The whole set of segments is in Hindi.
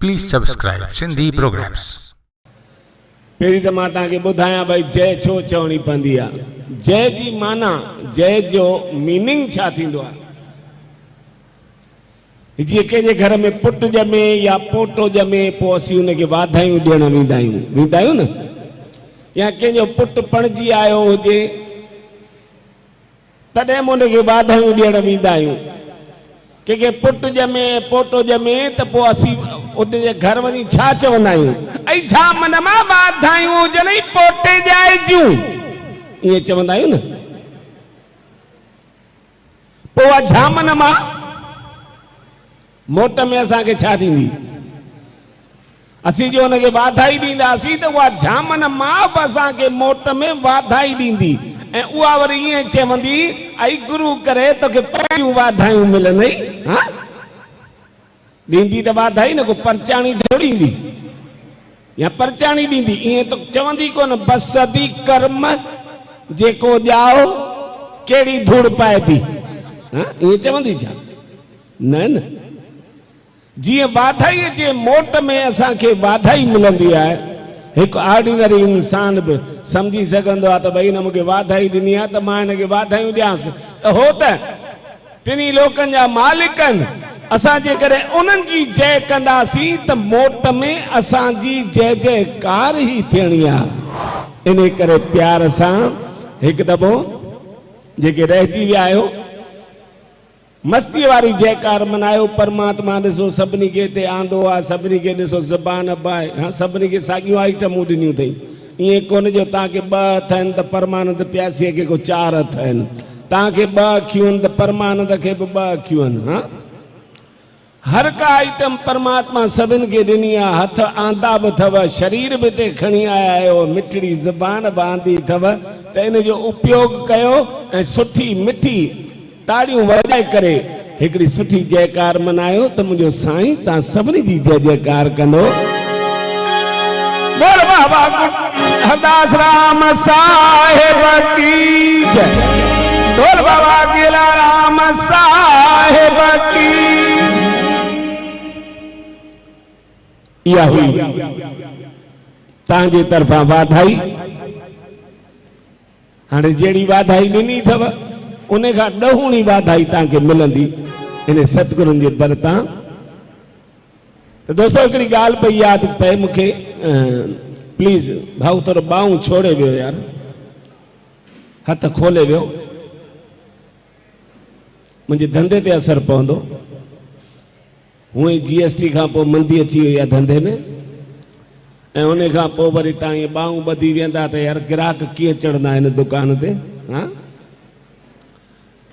Please subscribe Sindhi Programs. पहिरीं त मां तव्हांखे ॿुधायां भई जय छो चवणी पवंदी आहे। जय जी माना, जय जो मीनिंग छा थींदो आहे। जीअं कंहिंजे घर में पुट ॼमे या पोटो ॼमे पोइ असीं हुनखे वाधायूं ॾियण वेंदा आहियूं न। या कंहिंजो पुट पणिजी आयो हुजे तॾहिं बि हुनखे वाधायूं ॾियण वेंदा आहियूं। कंहिंखे पुट ॼमे पोटो ॼमे त पोइ असीं उनजे घर वञी छा चवंदा आहियूं, ऐं छा मन मां वाधायूं हुजनि पोटे ॼाए जूं, ईअं चवंदा आहियूं न। पोइ छा मन मां मोट में असांखे छा थींदी, असीं जो हुनखे वाधाई ॾींदासीं त उहा झामन मां बि असांखे मोट में वाधाई ॾींदी, ऐं उहा वरी ईअं चवंदी आई गुरू करे तोखे पहिरियों वाधायूं मिलंदई। हा ॾींदी त वाधाई न, को परचाणी थोड़ी ईंदी या परचाणी ॾींदी, ईअं त चवंदी कोन बसदी कर्म जेको ॼाओ कहिड़ी धूड़ पाए बि, ईअं चवंदी छा? न न, जीअं वाधाई जे मोट में असांखे वाधाई मिलंदी आहे, हिकु ऑर्डिनरी इंसान बि सम्झी सघंदो आहे त भई हिन मूंखे वाधाई ॾिनी आहे त मां हिनखे वाधायूं ॾियांसि, त हो त टिनी लोकनि जा मालिक आहिनि। असां जे करे उन्हनि जी जय कंदासीं त मोट में असांजी जय जयकार ई थियणी आहे। इन करे प्यार सां हिकु दफ़ो जेके रहिजी विया आहियो मस्ती वारी जयकार मनायो। परमात्मा ॾिसो सभिनी खे हिते आंदो आहे, सभिनी खे ॾिसो ज़बान बाए, हा सभिनी खे साॻियूं आइटमूं ॾिनियूं अथई। ईअं कोन जो तव्हांखे ॿ हथ आहिनि त परमानंद प्यासीअ खे को 4 हथ आहिनि, तव्हांखे 2 अखियूं आहिनि त परमानंद खे बि 2 अखियूं आहिनि। हा हर का आइटम परमात्मा सभिनि खे ॾिनी आहे। हथ आंदा बि अथव, शरीर बि हिते खणी आया आहियो, मिठड़ी ज़बान बि आंदी अथव, त इन जो उपयोग कयो ऐं सुठी मिठी ताड़ियूं वॼाए करे हिकिड़ी सुठी जयकार मनायो त मुंहिंजो साईं तव्हां सभिनी जी जय जयकार कंदो। बोल बाबा हरदास राम साहिब की जय, बोल बाबा गेला राम साहिब की। इहा हुई तव्हांजे तरफ़ां वाधाई। हाणे जहिड़ी वाधाई ॾिनी अथव उन खां 10 वाधाई तव्हांखे मिलंदी इन सतगुरुनि जे दर तां। त दोस्तो हिकिड़ी ॻाल्हि पई यादि पए मूंखे, प्लीज़ भाऊ थोरो ॿाहूं छोड़े वियो यार, हथ खोले वियो, मुंहिंजे धंधे ते असरु पवंदो। हूअं ई GST खां पोइ मंदी अची वई आहे धंधे में, ऐं उन खां पोइ वरी तव्हां इहे ॿाहूं ॿधी वेंदा त यार ग्राहक कीअं चढ़ंदा आहिनि दुकान ते। हा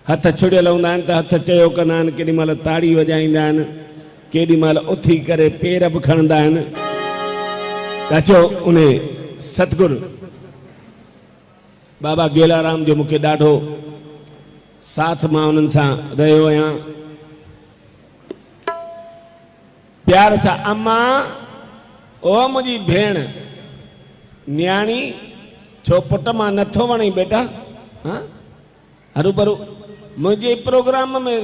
हथ छुड़ियल हूंदा आहिनि त हथ चयो कंदा आहिनि, केॾी महिल ताड़ी वॼाईंदा आहिनि, केॾी महिल उथी करे पेर बि खणंदा आहिनि। त अचो उन सतगुरु बाबा गेलाराम जो मूंखे ॾाढो साथ, मां उन्हनि सां रहियो आहियां प्यार सां। अम्मा ओ मुंहिंजी भेण न्याणी, छो पुट मां नथो वणे बेटा? हा हरू भरू मुंहिंजे प्रोग्राम में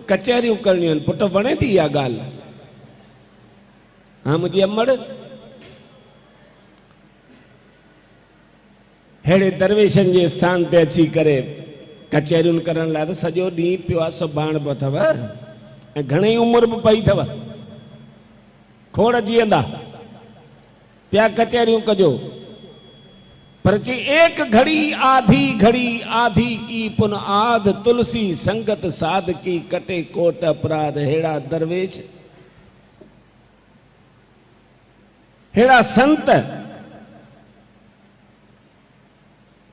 कचहरियूं करणियूं आहिनि, पुट वणे थी इहा ॻाल्हि? हा मुंहिंजी अमड़ अहिड़े दरवेशनि जे स्थान ते अची करे कचहरियुनि करण लाइ त सॼो ॾींहुं पियो आहे, सुभाणे बि अथव, ऐं घणेई उमिरि बि पई अथव, खोड़ जीअंदा पिया कचहरियूं कजो। पर ची एक घड़ी आधी की पुन आध, तुलसी संगत साध की कटे कोट अपराध। हेड़ा दरवेश, हेड़ा संत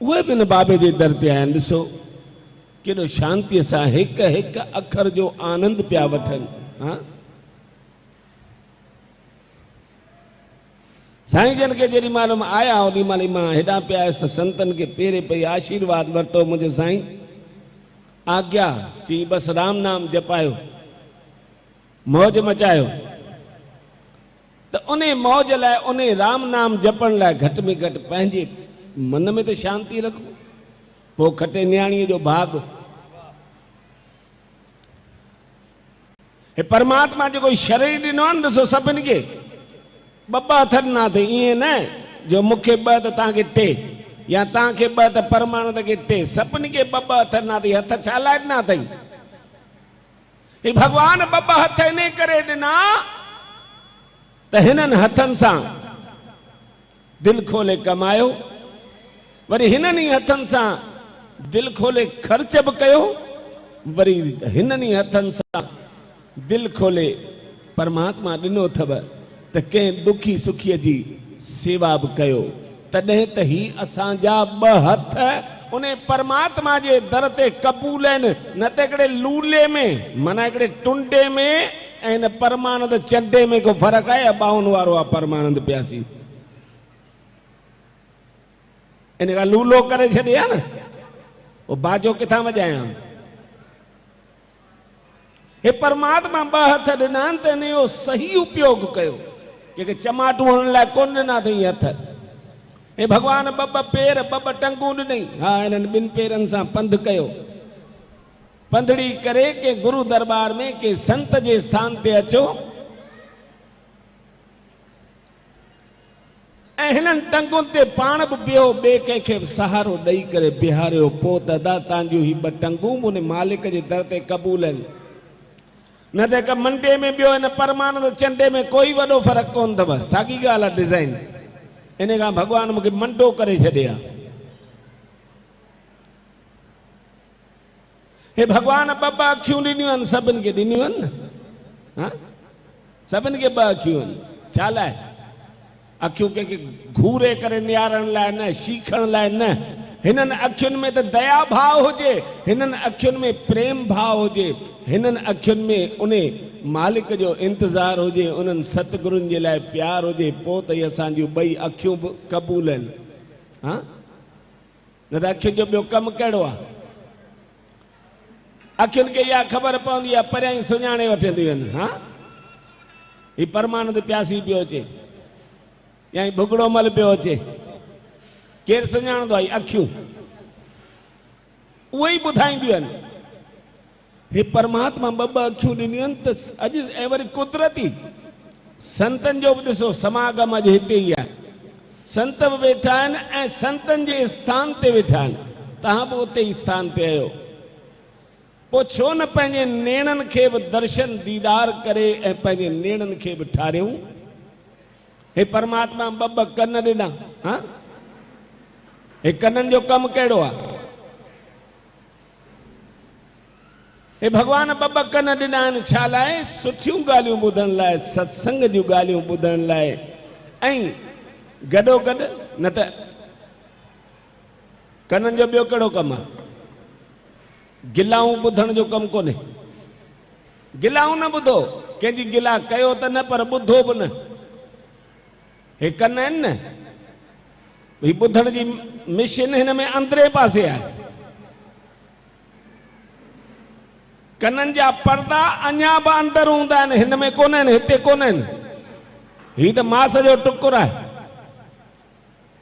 उहे बि न बाबे जे दर ते आया आहिनि। ॾिसो केॾो शांतीअ सां हिकु हिकु अखर जो आनंद पिया वठनि। हा साईं जन के जेॾी महिल आया ओॾी महिल मां हेॾां पिया आयुसि त संतनि खे पेरे पई आशीर्वाद वरितो। मुंहिंजो साईं आज्ञा चई बसि राम नाम जपायो, मौज मचायो। त उन मौज लाइ, उन राम नाम जपण लाइ घटि में घटि पंहिंजे मन में त शांती रखो, पोइ खटे न्याणीअ जो भाग। हे परमात्मा जो कोई शरीर ॾिनो आहे न ॾिसो सभिनि खे ॿ हथ ॾिना अथई, ईअं न जो मूंखे ॿ त तव्हांखे टे या तव्हांखे ॿ त परमानंद खे टे, सभिनी खे ॿ हथ ॾिना अथई। हथ छा लाइ ॾिना अथई? ही भगवान ॿ हथ इन करे ॾिना त हिननि हथनि सां दिलि खोले कमायो, वरी हिननि ई हथनि सां दिलि खोले ख़र्च बि कयो, वरी हिननि ई हथनि सां दिलि खोले परमात्मा ॾिनो अथव त कंहिं दुखी सुखीअ जी सेवा बि कयो। तॾहिं त ही असांजा ॿ हथ उन परमात्मा जे दर ते क़बूल आहिनि, न त हिकिड़े लूले में माना हिकिड़े टुंडे में ऐं हिन परमानंद चंडे में को फ़र्क़ु आहे? ॿाहुनि वारो आहे परमानंद प्यासी, इन खां लूलो करे छॾे आहे न, वो बाजो किथां वॼायां? हे परमात्मा ॿ हथ ॾिना आहिनि त इन जो सही उपयोग कयो, कंहिंखे चमाटूं हणण लाइ कोन ॾिना अथई हथ। हे भगवान ॿ पेर ॿ टंगूं ॾिनई, हा हिननि ॿिनि पेरनि सां पंधु कयो, पंधड़ी करे के गुरु दरबार में के संत जे स्थान ते अचो ऐं हिननि टंगुनि ते पाण बि बिहो, ॿिए कंहिंखे सहारो ॾेई करे बिहारियो, पोइ त अदा तव्हांजूं ही ॿ टंगूं उन मालिक जे दर ते क़बूल आहिनि। न त हिकु मंडे में ॿियो हिन परमानंद चंडे में कोई वॾो फ़र्क़ु कोन अथव, साॻी ॻाल्हि आहे डिज़ाइन। इन खां भॻवान मूंखे मंडो करे छॾे आहे। हे भगवान ॿ अखियूं ॾिनियूं आहिनि, सभिनि खे ॾिनियूं आहिनि न, हा सभिनि खे ॿ अखियूं आहिनि। छा लाइ? अखियूं कंहिंखे घूरे करे निहारण लाइ न, शीखण लाइ न। हिननि अखियुनि में त दया भाव हुजे, हिननि अखियुनि में प्रेम भाव हुजे, हिननि अखियुनि में उन मालिक जो इंतज़ार हुजे, उन्हनि सतगुरुनि जे लाइ प्यार हुजे, पोइ त इहे असांजूं ॿई अखियूं बि क़बूल आहिनि। हा न त अखियुनि जो ॿियो कमु कहिड़ो आहे? अखियुनि खे इहा ख़बर पवंदी आहे, परियां ई सुञाणे वठंदियूं आहिनि। हा ही परमानंद प्यासी पियो अचे या ही भुॻड़ो मल पियो अचे, केरु सुञाणंदो आहे? अखियूं उहे ई ॿुधाईंदियूं आहिनि। हे परमात्मा ॿ अखियूं ॾिनियूं आहिनि त अॼु ऐं वरी कुदरती संतनि जो बि ॾिसो समागम अॼु हिते ई आहे, संत बि वेठा आहिनि ऐं संतनि जे स्थान ते वेठा आहिनि, तव्हां बि उते ई स्थान ते आहियो। पोइ छो न पंहिंजे नेणनि खे बि दर्शन दीदार करे ऐं पंहिंजे नेणनि खे बि ठारियूं? हे परमात्मा ॿ कन ॾिना, हा हे कननि जो कमु कहिड़ो आहे? हे भगवान ॿ कन ॾिना आहिनि, छा लाइ? सुठियूं ॻाल्हियूं ॿुधण लाइ, सत्संग जूं ॻाल्हियूं ॿुधण लाइ, ऐं गॾोगॾु न त कननि जो ॿियो कहिड़ो कमु आहे? गिलाऊं ॿुधण जो कमु कोन्हे, गिलाऊं न ॿुधो, कंहिंजी गिला कयो त न पर ॿुधो बि न। हे कन आहिनि न, ही ॿुधण जी मिशन हिन में अंदरे पासे आहे। कननि जा पर्दा अञा बि अंदरि हूंदा आहिनि, हिन में कोन आहिनि, हिते कोन आहिनि। ही त मास जो टुकुर आहे,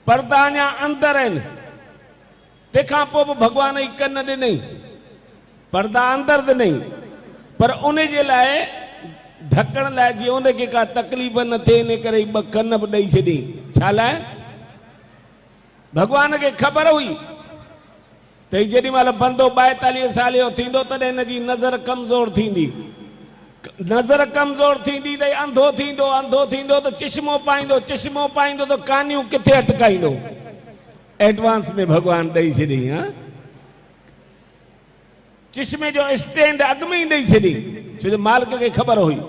पर्दा अञा अंदरि आहिनि। तंहिंखां पोइ बि भॻवान ई कन ॾिनई, पर्दा अंदरि ॾिनई, पर उन जे लाइ ढकण लाइ जीअं उनखे का तकलीफ़ न थिए, इन करे ॿ कन बि ॾेई छॾी। छा लाइ? भॻवान खे ख़बर हुई त ही जेॾी महिल बंदो 42 साल जो थींदो तॾहिं हिनजी नज़र कमज़ोर थींदी, नज़र कमज़ोर थींदी त अंधो थींदो, अंधो थींदो त चश्मो पाईंदो, चश्मो पाईंदो त कानियूं किथे अटकाईंदो। एडवांस में भॻवान ॾेई छॾी। हा चश्मे जो स्टैंड अॻु में ई ॾेई छॾी, छो जो मालिक खे ख़बर हुई।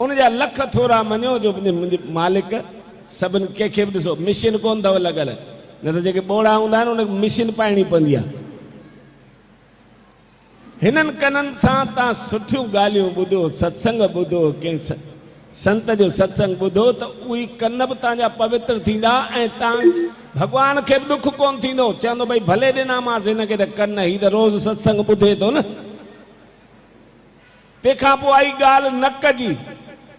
उनजा लख थोरा मञो जो मुंहिंजे मालिक सभिनि कंहिंखे बि ॾिसो मिशन कोन अथव लॻल, न त जेके ॿोड़ा हूंदा आहिनि उनखे मिशन पाइणी पवंदी आहे। हिननि कननि सां तव्हां सुठियूं ॻाल्हियूं ॿुधो, सत्संग ॿुधो, कंहिं संत जो सत्संग ॿुधो त उहे कन बि तव्हांजा पवित्र थींदा ऐं तव्हां भॻवान खे बि दुख कोन थींदो, चवंदो भई भले ॾिनामांसि हिनखे त कन, ही त रोज़ सत्संग ॿुधे थो न। तंहिंखां पोइ आई ॻाल्हि नक जी।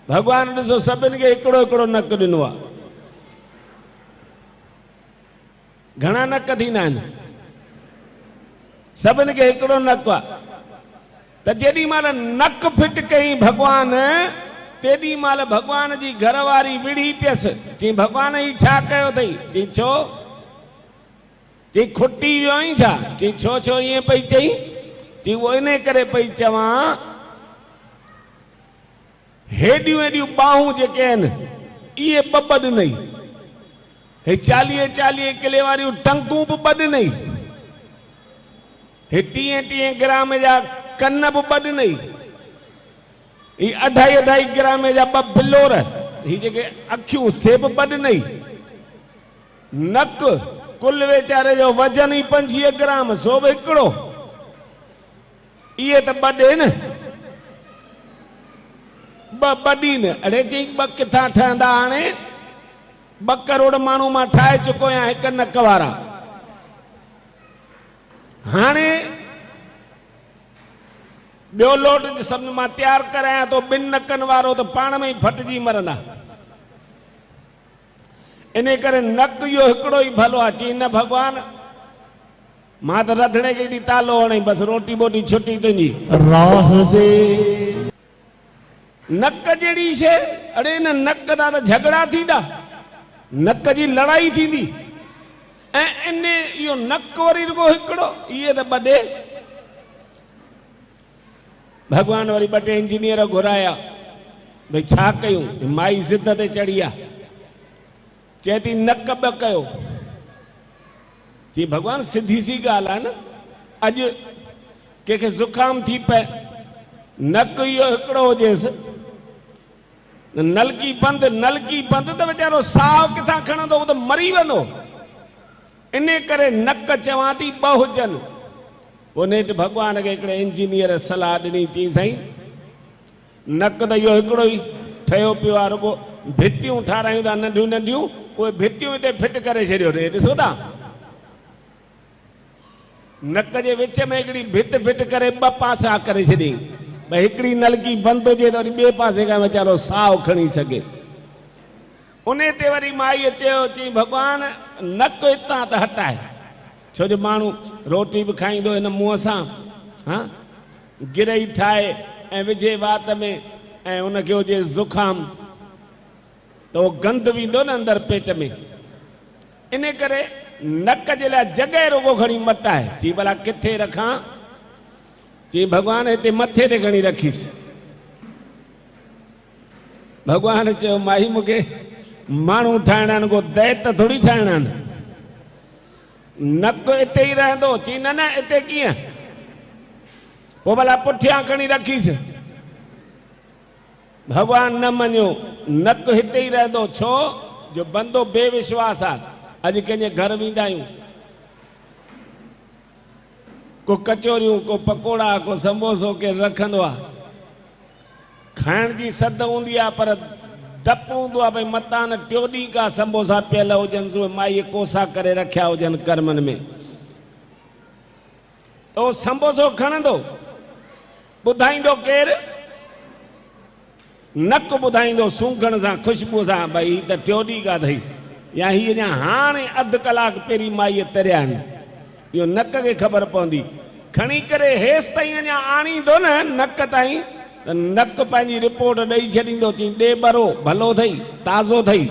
भॻवान ॾिसो सभिनि खे हिकिड़ो हिकिड़ो नक ॾिनो आहे। घणा नक थींदा आहिनि? सभिनि खे हिकिड़ो नक आहे। त जेॾी महिल नक फिट कई भगवान तेॾी महिल भगवान जी घरवारी विड़ी पियसि। चई भगवान ही छा कयो अथई? चई छो? चई खुटी वियो आहीं छा? चई छो छो ईअं पई चई? चई वो इन करे पई चवां हेॾियूं हेॾियूं ॿाहूं जेके आहिनि इहे ॿ ॾिनई, हे 40-40 किले वारियूं टंकूं बि ॿ ॾिनई, हे 30-30 ग्राम जा कन बि ॿ ॾिनई, ही 2.5 ग्राम जा 2 बिलोर, ही जेके अखियूं से बि ॿ ॾिनई, नक कुल वेचारे जो वजन ही 25 ग्राम, सो बि हिकिड़ो, इहे त 2 ॾे न, 2 ॾीन। अड़े चई 2 किथां ठहंदा? हाणे 2 करोड़ माण्हू मां ठाहे चुको आहियां हिक नक वारा। हाणे ॿियो लोट सभिनी मां तैयार करायां तो 2 नकनि वारो, त पाण में ही फटजी मरंदा। इन करे नक इहो हिकिड़ो ही भलो आहे। चई न भगवान मां त रंधिणे खे ॾी तालो हणई, बसि रोटी बोटी छुटी तुंहिंजी राह दे। नक जहिड़ी शइ, अड़े न नक दा त झगड़ा थींदा, नक जी लड़ाई थींदी, ऐं इन इहो नक वरी रुगो हिकिड़ो, इहे त 2 ॾे। भगवान वरी 2 टे इंजीनियर घुराया, भई छा कयूं? माई ज़िद ते चढ़ी आहे, चए थी नक 2 कयो। चई भगवान सिधी सी ॻाल्हि आहे न, अॼु कंहिंखे ज़ुकाम थी पए, नक इहो हिकिड़ो हुजेसि, नलकी बंदि त वीचारो साहु किथां खणंदो? उहो त मरी वेंदो। इन करे नक चवां थी 2 हुजनि। पोइ नेठि भगवान खे हिकिड़े इंजीनियर सलाह ॾिनी, चई साईं नक त इहो हिकिड़ो ई ठहियो पियो आहे, रुगो भितियूं ठारायूं था नंढियूं नंढियूं, उहे भितियूं हिते फिट करे छॾियो रे। ॾिसो था नक जे विच में हिकिड़ी भित फिट करे 2 पासा करे छॾियईं, भई हिकिड़ी नलकी बंदि हुजे त वरी ॿिए पासे खां वीचारो साहु खणी सघे। उन ते वरी माईअ चयो, चई भगवान नक हितां त हटाए, छो जो माण्हू रोटी बि खाईंदो हिन मुंहं सां, हा गिरई ठाहे ऐं विझे वात में, ऐं उनखे हुजे ज़ुकाम त उहो गंद वेंदो न अंदरि पेट में। इन करे नक जे लाइ जॻह रुगो खणी मटाए। चई भला किथे रखां? चई भगवान हिते मथे ते खणी रखीसि। भगवान चयो माई मूंखे माण्हू ठाहिणा आहिनि, को दैत थोड़ी ठाहिणा आहिनि, नक हिते ई रहंदो। चई न न हिते कीअं? पोइ भला पुठियां खणी रखीसि। भगवान न मञियो, नक हिते ई रहंदो। छो जो बंदो बेविश्वास आहे। अॼु कंहिंजे घर वेंदा आहियूं, को कचोरियूं, को पकोड़ा, को समोसो के रखंदो आहे, खाइण जी सद हूंदी आहे, पर डपु हूंदो आहे भई मतां न 3 ॾींहं का समोसा पियल हुजनि, सो माईअ कोसा करे रखिया हुजनि कर्मनि में, त उहो समोसो खणंदो, ॿुधाईंदो केरु? नक ॿुधाईंदो सूंघण सां, ख़ुशबू सां, भई ही त 3 ॾींहं का अथई, या ही अञा हाणे अधु कलाक पहिरीं माईअ तरिया आहिनि। इहो नक खे ख़बर पवंदी। खणी करे हेसि ताईं अञा आणींदो न नक ताईं, त नक पंहिंजी रिपोर्ट ॾेई छॾींदो, चई ॾे बरो, भलो अथई, ताज़ो अथई।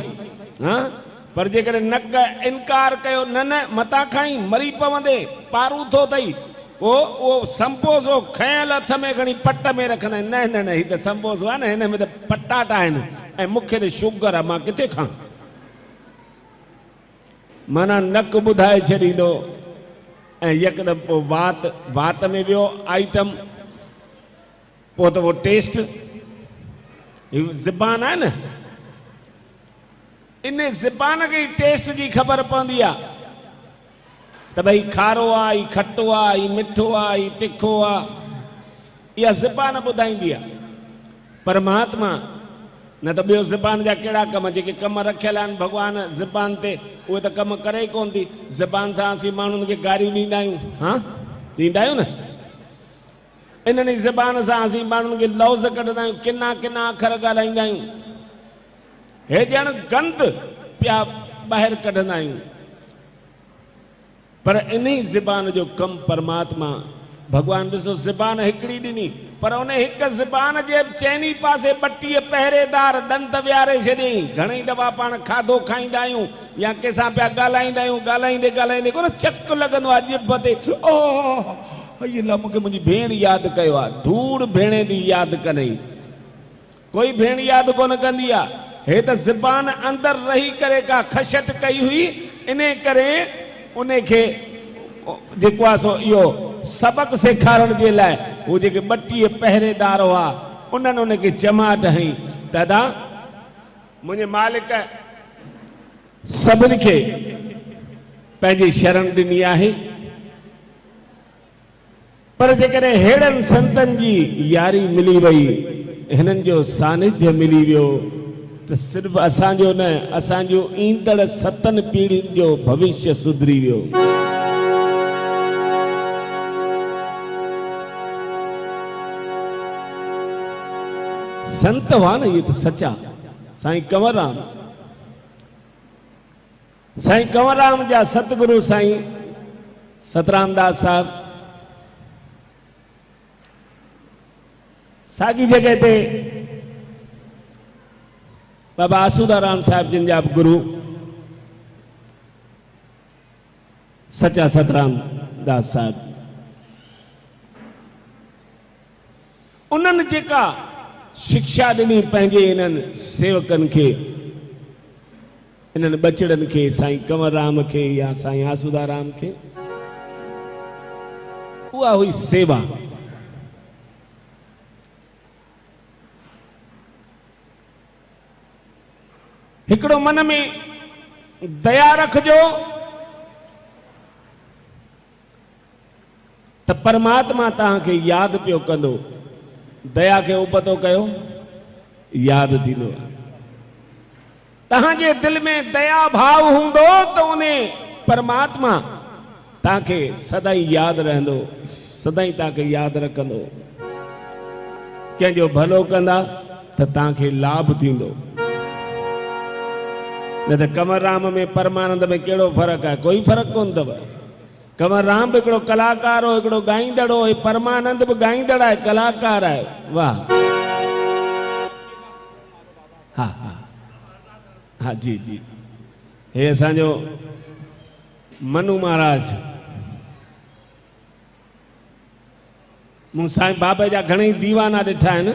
हा पर जेकॾहिं नक इनकार कयो, न न मतां खाई मरी पवंदे, पारू थो अथई, उहो संबोसो खयल हथ में खणी पट में रखंदा आहिनि। न न न हीउ त संबोसो आहे न, हिन में त पटाटा आहिनि ऐं मूंखे त शुगर आहे, मां किथे खां? माना नक ॿुधाए छॾींदो। ऐं यकदमि पोइ वात में वियो आइटम, पोइ त उहो टेस्ट, ज़बान आहे न, इन ज़बान खे टेस्ट जी ख़बर पवंदी आहे त भई खारो आहे, ही खटो आहे, ही मिठो आहे, ही तिखो आहे, इहा ज़बान ॿुधाईंदी आहे। परमात्मा न त ॿियो ज़बान जा कहिड़ा कम, जेके कम रखियल आहिनि भॻवान ज़बान ते, उहे त कम करे ई कोन थी। ज़बान सां असीं माण्हुनि खे गारियूं ॾींदा आहियूं, हा ॾींदा आहियूं न। इन्हनि ज़बान सां असीं माण्हुनि खे लफ़्ज़ कढंदा आहियूं, किना किना अखर ॻाल्हाईंदा आहियूं, हे ॼण गंद पिया ॿाहिरि कढंदा आहियूं। पर इन ई ज़बान जो कमु परमात्मा भगवान ॾिसो ज़बान हिकिड़ी ॾिनी, पर उन हिक ज़बान जे चइनी पासे 32 पहिरेदार ॾंद विहारे छॾियईं। घणेई दफ़ा पाण खाधो खाईंदा आहियूं या कंहिंसां पिया ॻाल्हाईंदा आहियूं, ॻाल्हाईंदे ॻाल्हाईंदे कोन चक लॻंदो आहे ॼिभ ते, ओ इहे ला मूंखे मुंहिंजी भेण यादि कयो आहे। धूड़ भेणे जी यादि कनई, कोई भेण यादि कोन कंदी आहे। हे त ज़बान अंदरि रही करे का खशट कई हुई, इन करे उन खे जेको आहे सो इहो सबक़ सेखारण जे लाइ उहे जेके 32 पहिरेदार हुआ उन्हनि उनखे चमाट हई, दादा मुंहिंजे मालिक सभिनी खे पंहिंजी शरण ॾिनी आहे, पर जेकॾहिं अहिड़नि संतनि जी यारी मिली वई, हिननि जो सानिध्य मिली वियो, त सिर्फ़ु असांजो न, असांजो ईंदड़ 7 पीढ़ियुनि जो भविष्य सुधरी वियो। संत हुआ न ये तो सच्चा। साईं कंवरराम, साईं कंवरराम जा सतगुरु साईं सतराम दास साहब सागी जगह पे बाबा आसूदाराम साहब जिन जा गुरु सच्चा सतराम दास साहब, उन्हनि जेका शिक्षा ॾिनी पंहिंजे इन्हनि सेवकनि खे, इन्हनि बचड़नि खे, साईं कंवरराम खे या साईं आसूदाराम खे, उहा हुई सेवा। हिकिड़ो मन में दया रखजो त परमात्मा तव्हांखे यादि पियो कंदो। दया खे उपतो कयो, यादि थींदो। तव्हांजे दिलि में दया भाव हूंदो त उन परमात्मा तव्हांखे सदाई यादि रहंदो, सदाई तव्हांखे यादि रखंदो। कंहिंजो भलो कंदा त तव्हांखे लाभ थींदो। न त कंवरराम में परमानंद में कहिड़ो फ़र्क़ु आहे? कोई फ़र्क़ु कोन अथव। कंवरराम बि हिकिड़ो कलाकार हो, हिकिड़ो ॻाईंदड़ हो, परमानंद बि ॻाईंदड़ आहे, कलाकार आहे। वाह, हा हा हा, जी जी। हे असांजो मनु महाराज, मूं साईं बाबा जा घणेई दीवाना ॾिठा आहिनि।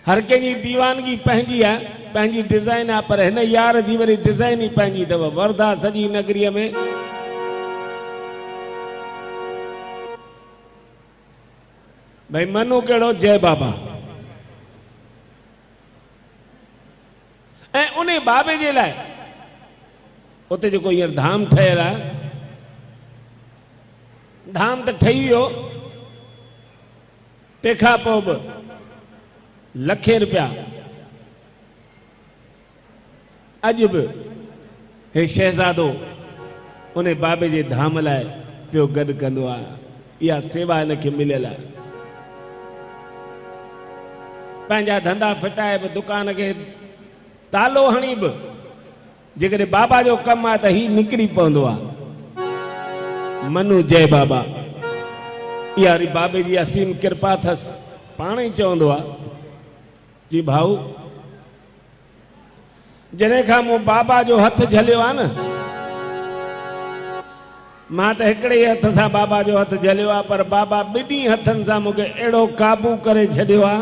हर कंहिंजी दीवानगी पंहिंजी आहे, पंहिंजी डिज़ाइन आहे, पर हिन यार जी वरी डिज़ाइन ई पंहिंजी अथव। वर्धा सॼी नगरीअ में भई मनु कहिड़ो, जय बाबा। ऐं उन बाबे जे लाइ उते जेको हींअर धाम ठहियल आहे, धाम त ठही वियो, तंहिंखां पोइ बि लखे रुपया अॼु बि हे शहज़ादो उन बाबे जे धाम लाइ पियो गॾु कंदो आहे। इहा सेवा हिनखे मिलियल आहे। पंहिंजा धंधा फिटाए बि, दुकान खे तालो हणी बि, जेकॾहिं बाबा जो कमु आहे त ही निकिरी पवंदो आहे। मनु जय बाबा, इहा वरी बाबे जी असीम कृपा अथसि। पाण ई चवंदो आहे, जी भाऊ जॾहिं खां मूं बाबा जो हथ झलियो आहे न, मां त हिकिड़े ई हथ सां बाबा जो हथ झलियो आहे, पर बाबा ॿिन्ही हथनि सां मूंखे अहिड़ो क़ाबू करे छॾियो आहे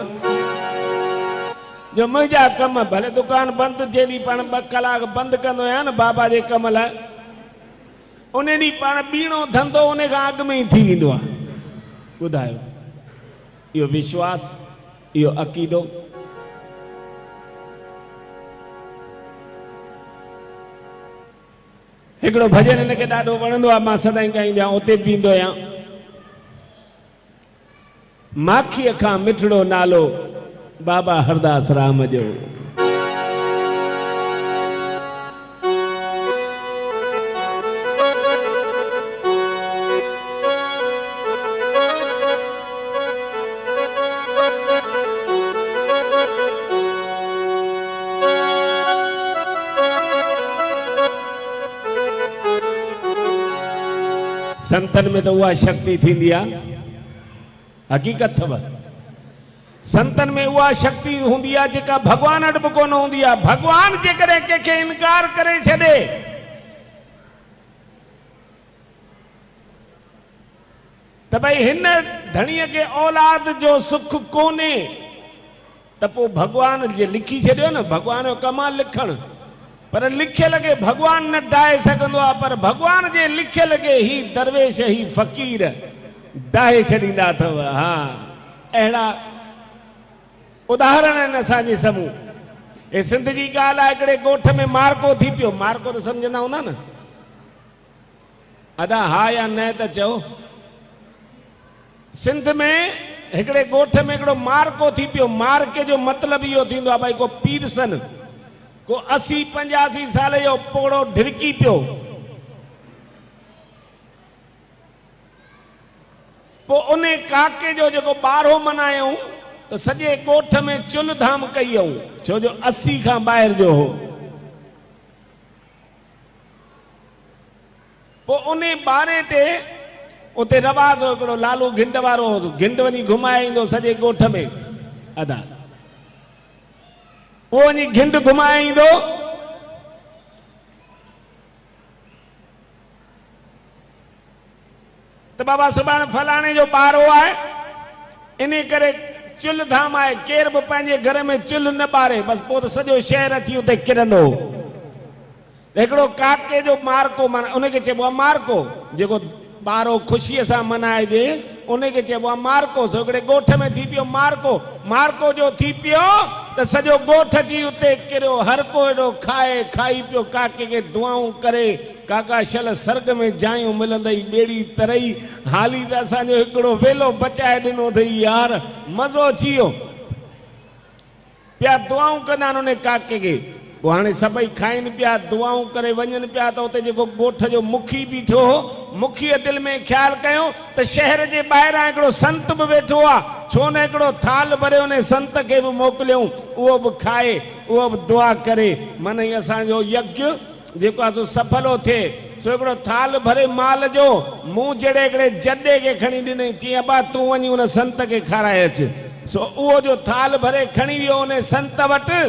जो मुंहिंजा कम, भले दुकान बंदि थिए ॾींहुं पाण 2 कलाक बंदि कंदो आहियां न बाबा जे कम लाइ, उन ॾींहुं पाण ॿीणो धंधो उन खां अॻु में ई थी वेंदो आहे। ॿुधायो, इहो विश्वास, इहो अक़ीदो। हिकिड़ो भॼन हिनखे ॾाढो वणंदो आहे, मां सदाई ॻाईंदो आहियां, उते बि ईंदो आहियां। माखीअ खां मिठड़ो नालो बाबा हरदास राम जो। संतन में तो वह शक्ति थींदी आहे, हकीकत अथव। संतन में वह शक्ति होंदी आहे जेका भगवान वटि बि कोन होंदी आहे। भगवान जेकॾहिं कंहिंखे इनकार करे छॾे त भई हिन धणीअ खे औलाद जो सुख कोन्हे त पोइ भगवान जे लिखी छॾियो न, भगवान जो कमु आहे लिखणु, पर लिखियल खे भगवान न डाहे सघंदो आहे, पर भगवान जे लिखियल खे ही दरवेश ही फ़क़ीर डाहे छॾींदा अथव। हा, अहिड़ा उदाहरण आहिनि असांजे साम्हूं। हे सिंध जी ॻाल्हि आहे, हिकिड़े ॻोठ में मारको थी पियो, मारको त सम्झंदा हूंदा न, अदा हा या न त चओ। सिंध में हिकिड़े ॻोठ में हिकिड़ो मारको थी पियो। मारके जो मतिलबु इहो थींदो आहे भई को पीरसन, को 80-85 साल जो पोड़ो ढिरकी पियो, पोइ उन काके जो जेको ॿारहो मनायूं त सॼे ॻोठ में चुल्ह धाम कई, छो जो 80 खां ॿाहिरि जो हो। पोइ उन ॿारहे ते उते रवाज़ हो हिकिड़ो लालू घिंड वारो, घिंड वञी घुमाए ईंदो सॼे ॻोठ में। अदा उहो वञी घिंड घुमाए ईंदो, त बाबा सुभाणे फलाणे जो ॿारहो आहे, इन करे चुल्ह धाम आहे, केर बि पंहिंजे घर में चुल्ह न ॿारे, बसि पोइ त सॼो शहर अची उते किरंदो। हिकिड़ो काके जो मारको माना उनखे चइबो आहे मारको, जेको ॿारहो ख़ुशीअ सां मनाइजे उनखे चइबो आहे मारको। सो हिकिड़े ॻोठ में थी पियो मारको। मारको जो थी पियो त सॼो ॻोठ अची उते किरियो, हर को हेॾो खाए खाई पियो, काके खे दुआऊं करे, काका शल सर्ग में जायूं मिलंदई, ॿेड़ी तरई हाली त असांजो हिकिड़ो वेलो बचाए ॾिनो अथई यार, मज़ो अची वियो। पिया दुआऊं कंदा आहिनि उन काके खे। पोइ हाणे सभई खाइनि पिया, दुआऊं करे वञनि पिया, त उते जेको ॻोठ जो मुखी बीठो हो, मुखीअ दिलि में ख़्यालु कयो त शहर जे ॿाहिरां हिकिड़ो संत बि वेठो आहे, छो न हिकिड़ो थाल भरे उन संत खे बि मोकिलियूं, उहो बि खाए, उहो बि दुआ करे, माना ई असांजो यज्ञ जेको आहे सो सफलो थिए। सो हिकिड़ो थाल भरे माल जो मूं जहिड़े हिकिड़े जॾे खे खणी ॾिनई, चई अबा तूं वञी उन संत खे खाराए अच। सो उहो जो थाल भरे खणी वियो उन संत वटि।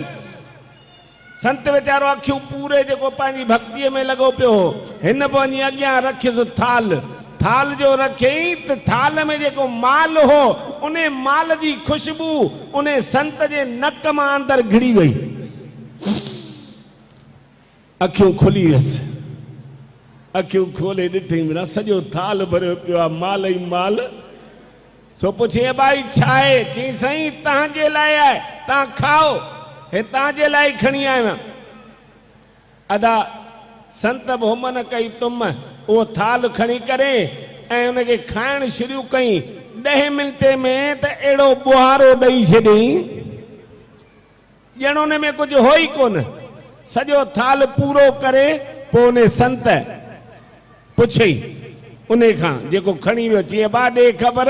संत वीचारो अखियूं पूरे जेको पंहिंजी भक्तीअ में लॻो पियो हो, हिन बि वञी अॻियां रखियसि थाल। थाल जो रखियईं त थाल में जेको माल हो, उन माल जी ख़ुशबू उन संत जे नक मां अंदरि घिड़ी वई। अखियूं खुली वियसि, अखियूं खोले ॾिठई, माना सॼो थाल भरियो पियो आहे माल ई माल। सो पुछे भाई छा आहे? चई साईं तव्हांजे लाइ आहे, तव्हां खाओ, हे तव्हांजे लाइ खणी आहियां। अदा संत बि हुम न कई तुम, उहो थाल खणी करे ऐं उनखे खाइण शुरू कई। 10 मिंटे में त अहिड़ो बुहारो ॾेई छॾियईं ॼण उन में कुझु हो ई कोन। सॼो थाल पूरो करे पोइ उन संत पुछई उन खां जेको खणी वियो, चई बा ॾे ख़बर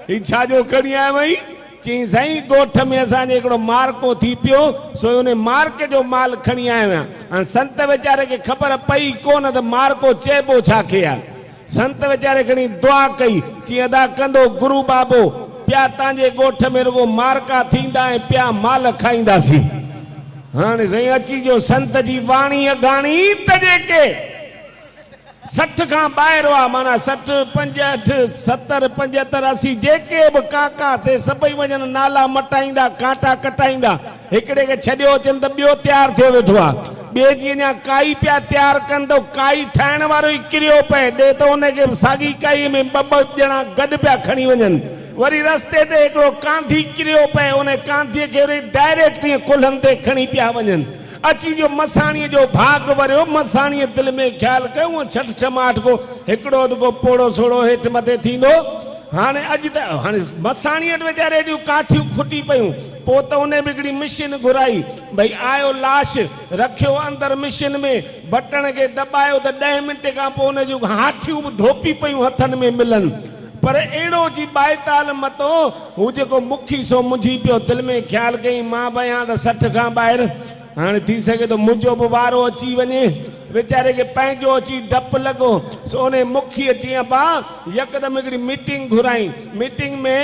ही छाजो खणी आयो वई? चई साईं ॻोठ में असांजे हिकिड़ो मारको थी पियो, सो उन मारके जो माल खणी आयो आहियां। हाणे संत वीचारे खे ख़बर पई कोन त मारको चइबो छा खे आहे। संत वीचारे खणी दुआ कई, चई अदा कंदो गुरू बाबो, पिया तव्हांजे ॻोठ में रुगो मारका थींदा ऐं पिया माल खाईंदासीं। हाणे साईं अची जो संत जी वाणी अॻाणी त जेके 60 खां ॿाहिरि हुआ, माना 60, 65, 70, 75, 80 जेके बि काका से सभई वञनि नाला मटाईंदा, कांटा कटाईंदा। हिकिड़े खे छॾियो अचनि त ॿियो तयारु थियो वेठो आहे, ॿिए जी अञा काई पिया तयारु कनि त काई ठाहिण वारो ई किरियो पए ॾे त उनखे साॻी काई में ॿ ॼणा गॾु पिया खणी वञनि। वरी रस्ते ते हिकिड़ो कांधी किरियो पए, उन कांधीअ खे वरी डायरेक्ट ईअं कुल्हनि ते खणी पिया वञनि। अची जो मसाणीअ जो भाग वरियो, मसाणीअ दिलि में ख़्यालु कयो उहो छठ छमाठ को हिकिड़ो अधु पोड़ो सोड़ो हेठि मथे थींदो। हाणे अॼु त हाणे मसाणीअ वटि वीचारे हेॾियूं काठियूं खुटी पियूं। पोइ त उन बि हिकिड़ी मशीन घुराई, भई आयो लाश रखियो अंदरि मशीन में, बटण खे दॿायो त 10 मिंट खां पोइ उन जूं हाठियूं बि धोपी पियूं हथनि में मिलनि। पर अहिड़ो जी बाएताल मतो हू जेको मुखी सो मुंझी पियो, दिलि में ख़्यालु कई मां बि आहियां त 60 खां ॿाहिरि, हाणे थी सघे थो मुंहिंजो बि वारो अची वञे। वीचारे के पंहिंजो अची डपु लॻो सो उन मुखीअ चईं बा यकदमि हिकिड़ी मीटिंग घुराई मीटिंग में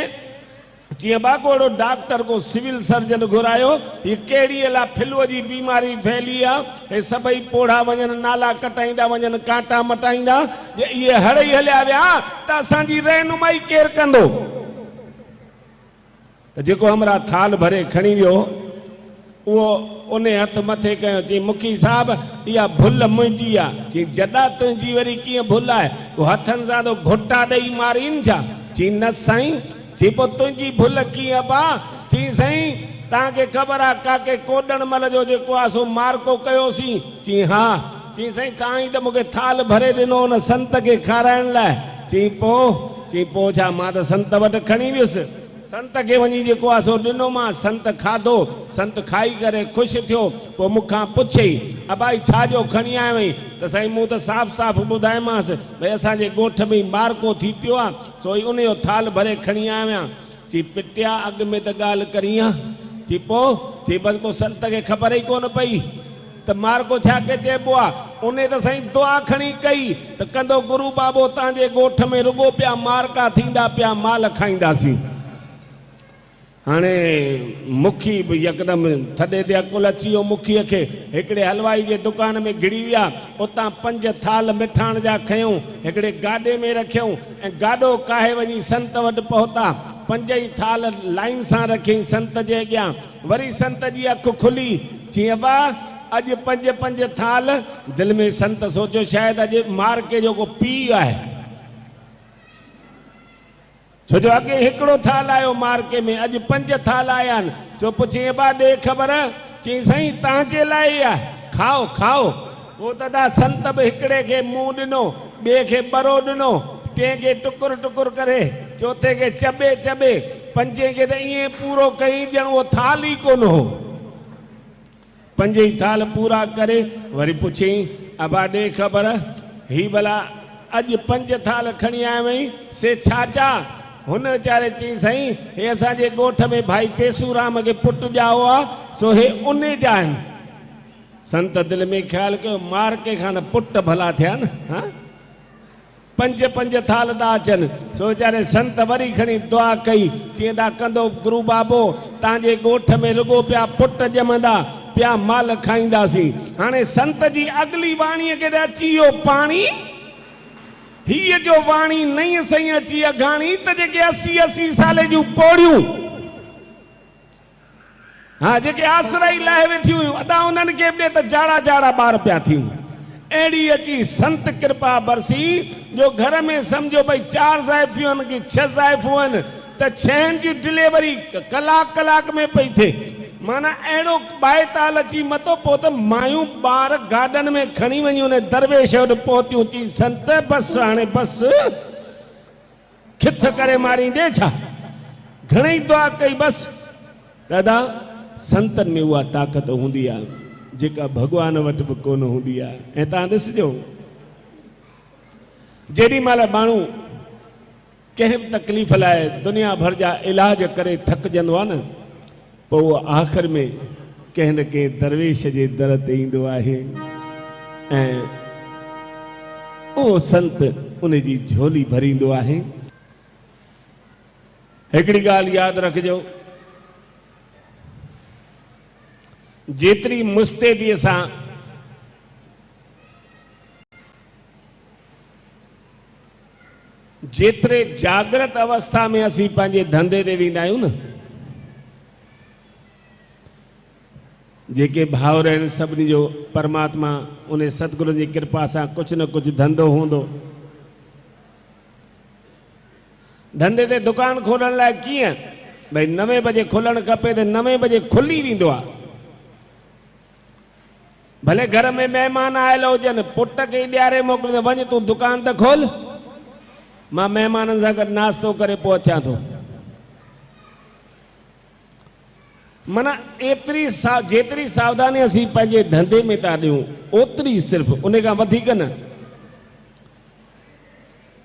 चईं बा को डॉक्टर को सिविल सर्जन घुरायो ये कहिड़ी अला फिलूअ जी बीमारी फैली आहे हे सभई पोड़ा वञनि नाला कटाईंदा वञनि कांटा मटाईंदा जे इहे हड़ई हलिया विया त असांजी रहनुमाई केरु कंदो त जेको हमरा थाल भरे खणी वियो वो उन हथ मथे कयो चई मुखी साहब इहा भुल मुंहिंजी आहे चई जॾा तुंहिंजी वरी कीअं भुल आहे वो हथनि सां तो घुटा ॾेई मारीनि छा चई न साईं चई पोइ तुंहिंजी भुल कीअं बा चई साईं तव्हांखे ख़बर आहे काके कोॾण महिल जो जेको आहे सो मारको कयोसीं चई हा चई साईं तव्हां ई त मूंखे थाल भरे ॾिनो हुन संत खे खाराइण लाइ चई पोइ छा मां त संत वटि खणी वियुसि संत खे वञी जेको आहे सो ॾिनो मां संत खाधो संत खाई करे ख़ुशि थियो पोइ मूंखां पुछई अबाई छाजो खणी आयो वई त साईं मूं त साफ़ साफ़ ॿुधायोमांसि भई असांजे ॻोठ में मारको थी पियो आहे सो ई उन जो थाल भरे खणी आयो आहियां चई पिटिया अॻु में त ॻाल्हि करी आहे चई बसि पोइ संत खे ख़बर ई कोन पई त मारको छा के चइबो आहे उन त साईं दुआ खणी कई त कंदो गुरू बाबो तव्हांजे ॻोठ में रुॻो पिया मारका थींदा पिया माल खाईंदासीं हाणे मुखी बि यकदमि थॾे ते अकुल अची वियो मुखीअ खे हिकिड़े हलवाई जे दुकान में घिड़ी विया उतां 5 थाल मिठाण जा खयूं हिकिड़े गाॾे में रखियऊं ऐं गाॾो काहे वञी संत वटि पहुता 5 ई थाल लाइन सां रखियईं संत जे अॻियां वरी संत जी अखि खुली चईं बा अॼु 5 थाल दिलि में संत सोचियो शायदि अॼु मारके जो को पीउ आहे छो जो अॻे हिकिड़ो थाल आयो मार्के में अॼु 5 थाल आया आहिनि सो पुछे बा ॾे ख़बर चई साईं तव्हांजे लाइ आहे खाओ खाओ उहो त संत बि हिकिड़े खे मुंहुं ॾिनो ॿिए खे ॿरो ॾिनो टे खे टुकुर टुकुर करे चौथे खे चबे चबे 5 खे त ईअं पूरो कई ॼण उहो थाल ई कोन हो 5 ई थाल पूरा करे वरी पुछई अबा ॾे ख़बर ही भला अॼु 5 थाल खणी आया वई से छा हुन वीचारे चई साईं हे असांजे ॻोठ में भाई पेसूराम खे पुटु ॼाओ आहे सो हे उन जा आहिनि संत दिलि में ख़्यालु कयो मारके खां त पुट भला थिया न हा 5 थाल था अचनि सो वीचारे संत वरी खणी दुआ कई चईं था कंदो गुरू बाबो तव्हांजे ॻोठ में रुॻो पिया पुट ॼमंदा पिया माल खाईंदासीं हाणे संत जी अगली वाणीअ खे त अची वियो पाणी हीअ जो वाणी नई सही अची अघाणी त जेके 80 साल जूं पोड़ियूं हा जेके आसराई लाइ वेठी हुयूं अदा उन्हनि खे बि त जाड़ा ॿार पिया थियूं अहिड़ी अची संत कृपा बरसी जो घर में सम्झो भई 4 ज़ाइफूं आहिनि की 6 ज़ाइफूं आहिनि त 6 जी डिलीवरी कलाक में पई थिए माना अहिड़ो बाएताल अची मतो पोइ त मायूं ॿार गार्डन में खणी वञी उन दरवेश वटि पहुतियूं चई संत बसि हाणे बसि खिथ करे मारींदे छा घणेई दुआ कई बसि दादा संतनि में उहा ताक़त हूंदी आहे जेका भॻवान वटि बि कोन हूंदी आहे ऐं तव्हां ॾिसिजो जेॾी महिल माण्हू कंहिं बि तकलीफ़ लाइ दुनिया भर जा इलाज करे थकिजंदो आहे न पोइ उहो आख़िर में कंहिं न कंहिं दरवेश जे दर ते ईंदो आहे ऐं उहो संत उन जी झोली भरींदो आहे हिकिड़ी ॻाल्हि यादि रखिजो जेतिरी मुस्तैदीअ सां जेतिरे जागृत अवस्था में असीं पंहिंजे धंधे ते वेंदा आहियूं न जेके भाउर आहिनि सभिनी जो परमात्मा उन सतगुरू जी कृपा सां कुझु न कुझु धंधो हूंदो धंधे ते दुकान खोलण लाइ कीअं भई 9 बजे खुलणु खपे त 9 बजे खुली वेंदो आहे भले घर में महिमान आयल हुजनि पुट खे ॾियारे मोकिलियो वञ तूं दुकान त खोल मां महिमाननि सां गॾु नाश्तो करे पोइ अचां थो माना जेतिरी सावधानी असीं पंहिंजे धंधे में था ॾियूं ओतिरी सिर्फ़ु उन खां वधीक न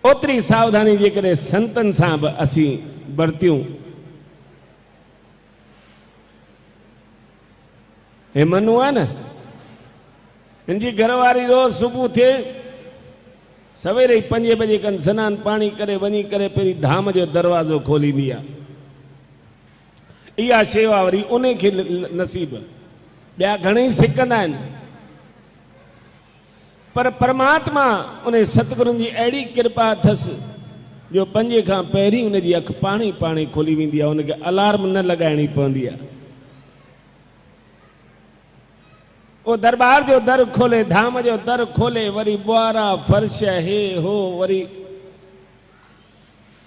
ओतिरी सावधानी जेकॾहिं संतनि सां बि असीं बरतियूं हे मनु आहे न इनकी घरवारी रोज सुबह थे सवेरे 5 बजे कन सनान पानी करे वही करे पेरी धाम जो दरवाजो खोली दिया। इया शेवा वरी उन्हें के नसीब बया घणे सिकंदा आहिनि पर परमात्मा उन्हें सतगुरुनि जी अहिड़ी कृपा अथसि जो 5 खां पहिरीं उनजी अख पाणी पाणी खोली वेंदी आहे, उनखे अलार्म न लॻाइणी पवंदी आहे। वो दरबार जो दर खोले, धाम जो दर खोले, वरी बुआरा फर्श हे हो, वरी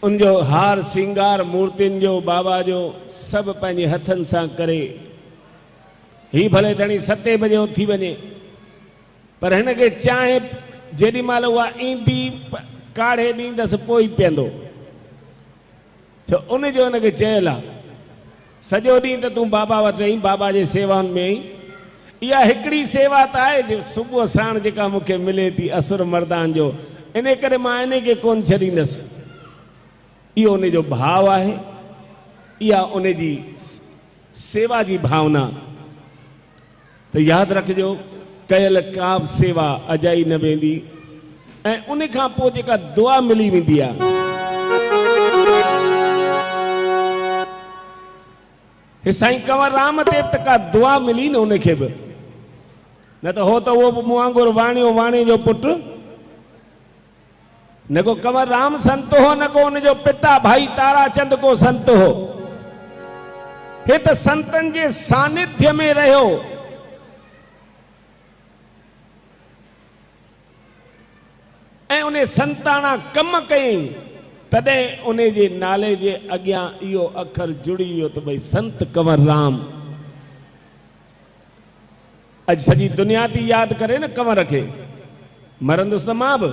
उनजो हार सिंगार मूर्तियुनि जो बाबा जो सभु पंहिंजे हथनि सां करे। ही भले धणी 7 बजे उथी वञे पर हिनखे चांहि जेॾी महिल उहा ईंदी काढ़े ॾींदसि पोइ ई पीअंदो, छो उनजो हुनखे चयल आहे सॼो ॾींहुं त तूं बाबा वटि रही बाबा जे सेवाउनि में ई। इहा हिकिड़ी सेवा त आहे जो सुबुह साण जेका मूंखे मिले थी असुर मर्दान जो, इन करे मां इन खे कोन छॾींदसि। इहो उनजो भाव आहे, इहा उनजी सेवा जी भावना। त यादि रखिजो कयल का बि सेवा अजाई न वेंदी ऐं उन खां पोइ जेका दुआ मिली वेंदी आहे हे साईं कंवर राम ते त का दुआ मिली न उनखे बि, न त हो त उहो बि मूं वांगुरु वाणियो वाणी जो पुटु, न को कंवर राम संत हो, न को उनजो पिता भाई ताराचंद को संत हो। हे त संतनि जे सानिध्य में रहियो, ऐं उन संताना कम कयई, तॾहिं उन जे नाले जे अॻियां इहो अखर जुड़ी वियो त भई संत कंवर राम। अॼु सॼी दुनिया थी यादि करे न कंवर खे, मरंदुसि त मां बि।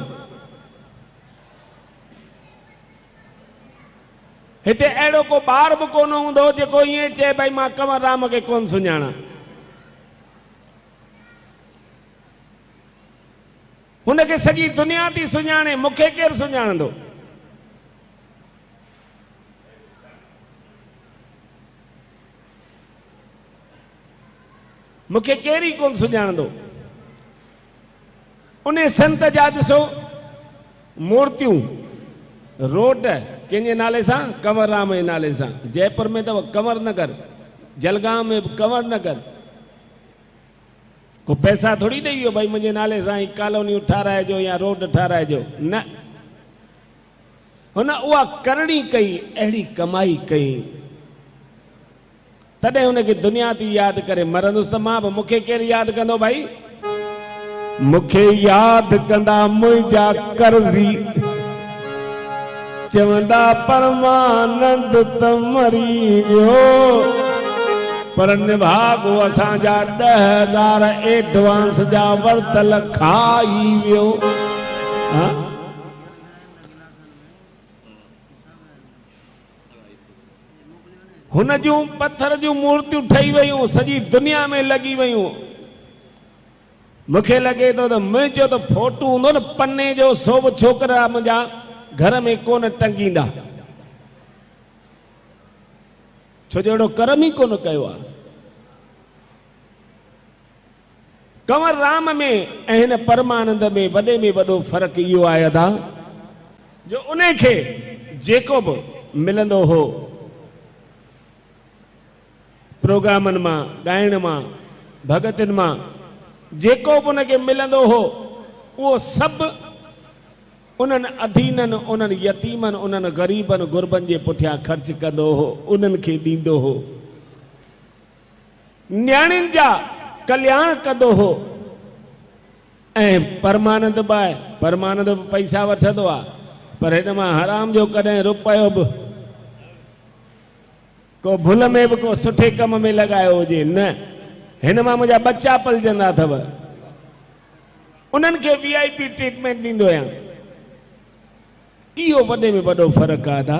हिते अहिड़ो को ॿार बि कोन हूंदो जेको ईअं चए भई मां कंवर राम खे कोन सुञाणा। हुनखे सॼी दुनिया थी सुञाणे, मूंखे केरु सुञाणंदो? मूंखे केरु ई कोन सुञाणंदो। उन संत जा ॾिसो मूर्तियूं रोड कंहिंजे नाले सां, कंवर राम जे नाले सां। जयपुर में अथव कंवर नगर, जलगांव में बि कंवर नगर। को पैसा थोड़ी ॾेई वियो भाई मुंहिंजे नाले सां ही कॉलोनियूं ठाराइजो या रोड ठाराइजो, न। हुन उहा करणी कई, अहिड़ी कमाई कई, तॾहिं हुनखे दुनिया थी यादि करे। मरंदुसि त मां बि, मूंखे केरु यादि कंदो भाई? मूंखे यादि कंदा मुंहिंजा कर्ज़ी, चवंदा परमानंद त मरी वियो, पर निभागो असांजा 10,000 एडवांस जा वरतल खाई वियो। हुन जूं पत्थर जूं मूर्तियूं ठही वयूं, सॼी दुनिया में लॻी वयूं। मूंखे लॻे थो त मुंहिंजो त फोटू हूंदो न पन्ने जो, सो बि छोकिरा मुंहिंजा घर में कोन टंगींदा, छो जो अहिड़ो कर्म ई कोन कयो आहे। कंवर राम में ऐं हिन परमानंद में वॾे में वॾो फ़र्क़ु इहो आहे अदा जो उनखे जेको बि मिलंदो हो प्रोग्रामनि मां, ॻाइण मां, भगतियुनि मां, जेको बि उनखे मिलंदो हो उहो सभु उन्हनि अधीननि, उन्हनि यतीमनि, उन्हनि ग़रीबनि गुरबनि जे पुठियां ख़र्च कंदो हो, उन्हनि खे ॾींदो हो, न्याणियुनि जा कल्याण कंदो हो। ऐं परमानंद बि आहे, परमानंद बि पैसा वठंदो आहे, पर हिन मां हराम जो कॾहिं रुपयो बि को भुल में बि को सुठे कम में लॻायो हुजे न। हिन मां मुंहिंजा बच्चा पलजंदा अथव, उन्हनि खे VIP ट्रीटमेंट ॾींदो आहियां। इहो वॾे में वॾो फ़र्क़ु आहे।